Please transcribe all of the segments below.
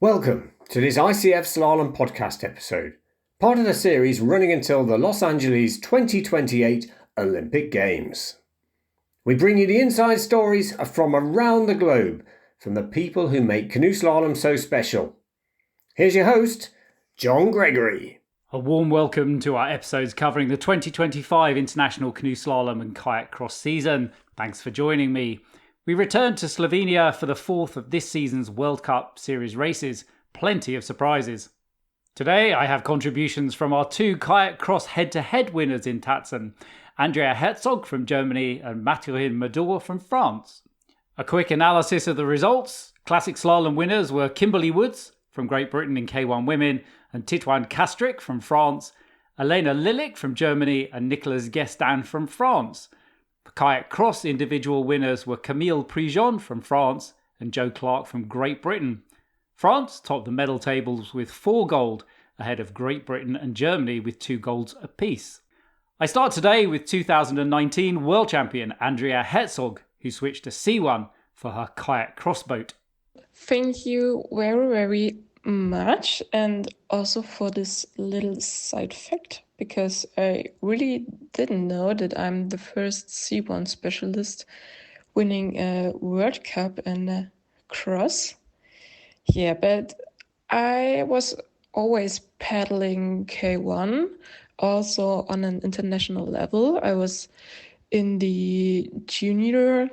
Welcome to this ICF Slalom podcast episode, part of the series running until the Los Angeles 2028 Olympic Games. We bring you the inside stories from around the globe from the people who make canoe slalom so special. Here's your host, John Gregory. A warm welcome to our episodes covering the 2025 International Canoe Slalom and Kayak Cross season. Thanks for joining me. We return to Slovenia for the fourth of this season's World Cup series races. Plenty of surprises. Today I have contributions from our two kayak cross head-to-head winners in Tacen, Andrea Herzog from Germany and Mathurin Madoré from France. A quick analysis of the results. Classic slalom winners were Kimberly Woods from Great Britain in K1 Women and Titouan Kastric from France, Elena Lilik from Germany and Nicolas Guestin from France. The kayak cross individual winners were Camille Prigent from France and Joe Clark from Great Britain. France topped the medal tables with 4 gold, ahead of Great Britain and Germany with 2 golds apiece. I start today with 2019 world champion Andrea Herzog, who switched to C1 for her kayak crossboat. Thank you very much, and also for this little side fact, because I really didn't know that I'm the first C1 specialist winning a World Cup in a cross. Yeah, but I was always paddling K1, also on an international level. I was in the junior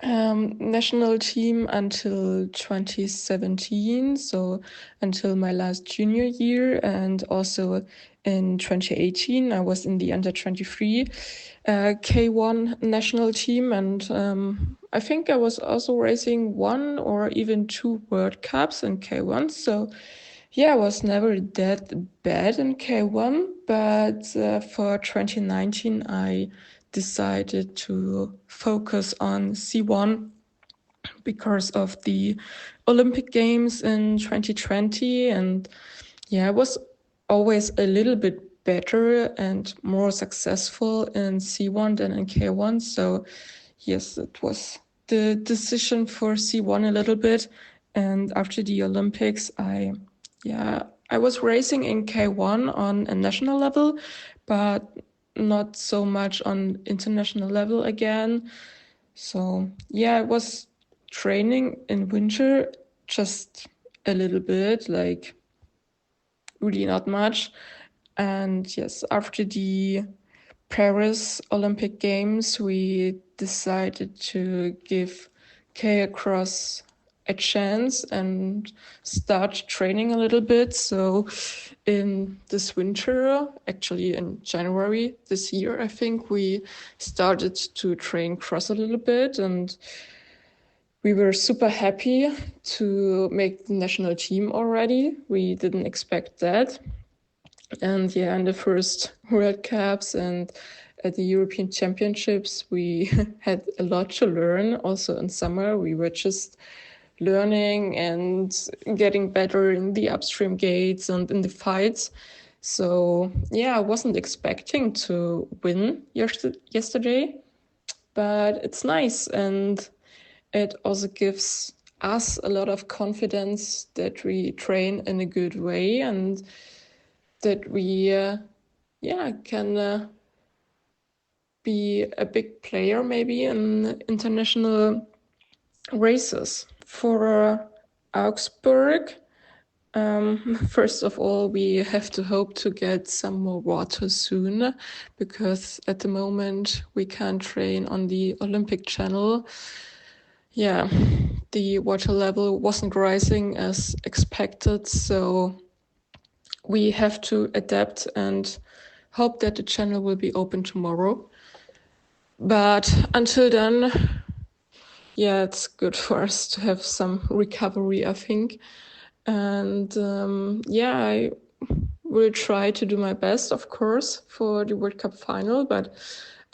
national team until 2017, so until my last junior year, and also in 2018 I was in the under 23 K1 national team, and I think I was also racing 1 or even 2 World Cups in K1. So yeah, I was never that bad in K1, but for 2019 I decided to focus on C1 because of the Olympic Games in 2020, and yeah, I was always a little bit better and more successful in C1 than in K1. So yes, it was the decision for C1 a little bit. And after the Olympics, I was racing in K1 on a national level, but not so much on international level again. So yeah, I was training in winter just a little bit, like really not much. And yes, after the Paris Olympic Games, we decided to give kayak cross a chance and start training a little bit. So in this winter, actually in January this year, I think we started to train cross a little bit, and we were super happy to make the national team already. We didn't expect that. And yeah, in the first World Cups and at the European Championships, we had a lot to learn. Also in summer, we were just learning and getting better in the upstream gates and in the fights. So yeah, I wasn't expecting to win yesterday, but it's nice, and it also gives us a lot of confidence that we train in a good way and that we can be a big player maybe in international races. For Augsburg, first of all, we have to hope to get some more water soon, because at the moment we can't train on the Olympic Channel. Yeah, the water level wasn't rising as expected, so we have to adapt and hope that the channel will be open tomorrow. But until then, yeah, it's good for us to have some recovery, I think. And I will try to do my best, of course, for the World Cup final. But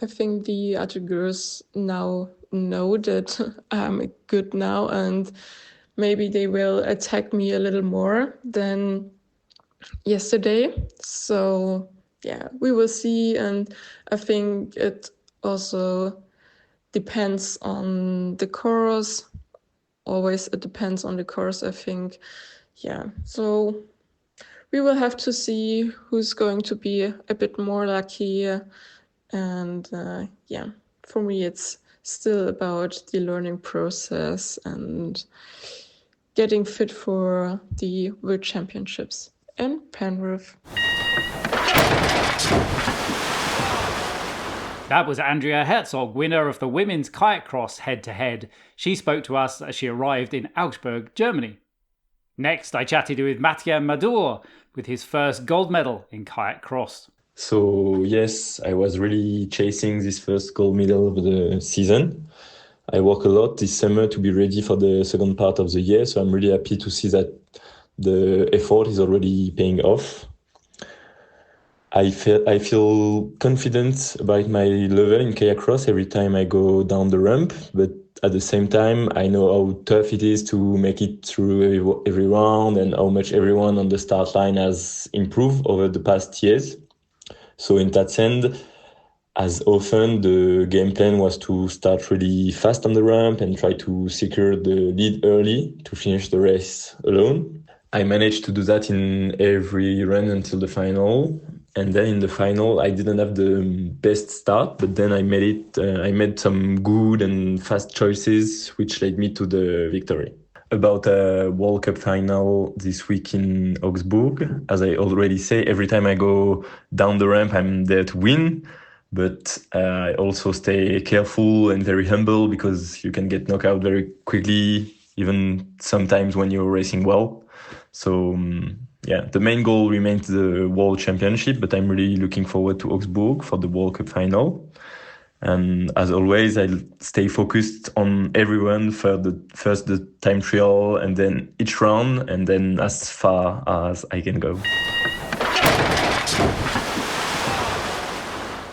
I think the other girls now know that I'm good now, and maybe they will attack me a little more than yesterday. So yeah, we will see. And I think it also depends on the chorus always it depends on the course, I think. Yeah, so we will have to see who's going to be a bit more lucky. And for me, it's still about the learning process and getting fit for the World Championships in Penrith. That was Andrea Herzog, winner of the women's kayak cross head-to-head. She spoke to us as she arrived in Augsburg, Germany. Next, I chatted with Mathurin Madoré with his first gold medal in kayak cross. So yes, I was really chasing this first gold medal of the season. I work a lot this summer to be ready for the second part of the year, so I'm really happy to see that the effort is already paying off. I feel confident about my level in kayak cross every time I go down the ramp, but at the same time, I know how tough it is to make it through every round and how much everyone on the start line has improved over the past years. So in Tacen, as often, the game plan was to start really fast on the ramp and try to secure the lead early to finish the race alone. I managed to do that in every run until the final. And then in the final, I didn't have the best start, but then I made some good and fast choices, which led me to the victory. About a World Cup final this week in Augsburg, as I already say, every time I go down the ramp, I'm there to win. But I also stay careful and very humble because you can get knocked out very quickly, even sometimes when you're racing well. So the main goal remains the World Championship, but I'm really looking forward to Augsburg for the World Cup final. And as always, I stay focused on everyone for first the time trial and then each round and then as far as I can go.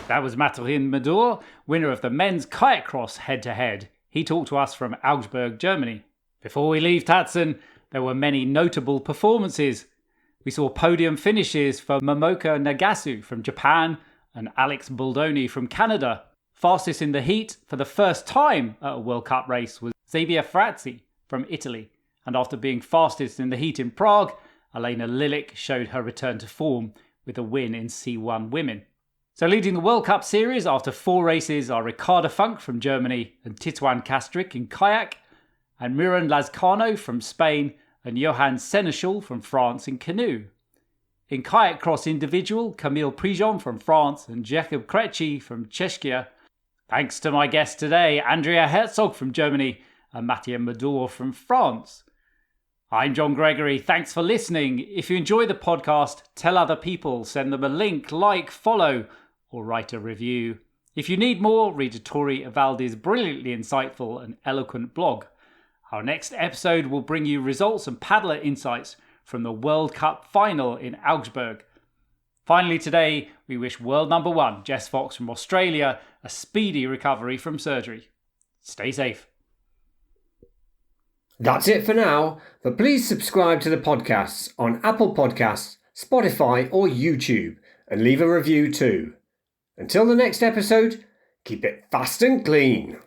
That was Mathurin Madoré, winner of the men's kayak cross head-to-head. He talked to us from Augsburg, Germany. Before we leave Tacen, there were many notable performances. We saw podium finishes for Momoka Nagasu from Japan and Alex Baldoni from Canada. Fastest in the heat for the first time at a World Cup race was Xavier Frazzi from Italy. And after being fastest in the heat in Prague, Elena Lilik showed her return to form with a win in C1 Women. So leading the World Cup series after 4 races are Ricarda Funk from Germany and Titouan Castrik in kayak, and Miran Lazcano from Spain and Johan Seneschal from France in canoe. In kayak cross individual, Camille Prigent from France and Jakub Krejci from Czechia. Thanks to my guests today, Andrea Herzog from Germany and Mathurin Madoré from France. I'm John Gregory. Thanks for listening. If you enjoy the podcast, tell other people, send them a link, like, follow, or write a review. If you need more, read Tori Evaldi's brilliantly insightful and eloquent blog. Our next episode will bring you results and paddler insights from the World Cup final in Augsburg. Finally today, we wish world number 1, Jess Fox from Australia, a speedy recovery from surgery. Stay safe. That's it for now, but please subscribe to the podcasts on Apple Podcasts, Spotify or YouTube and leave a review too. Until the next episode, keep it fast and clean.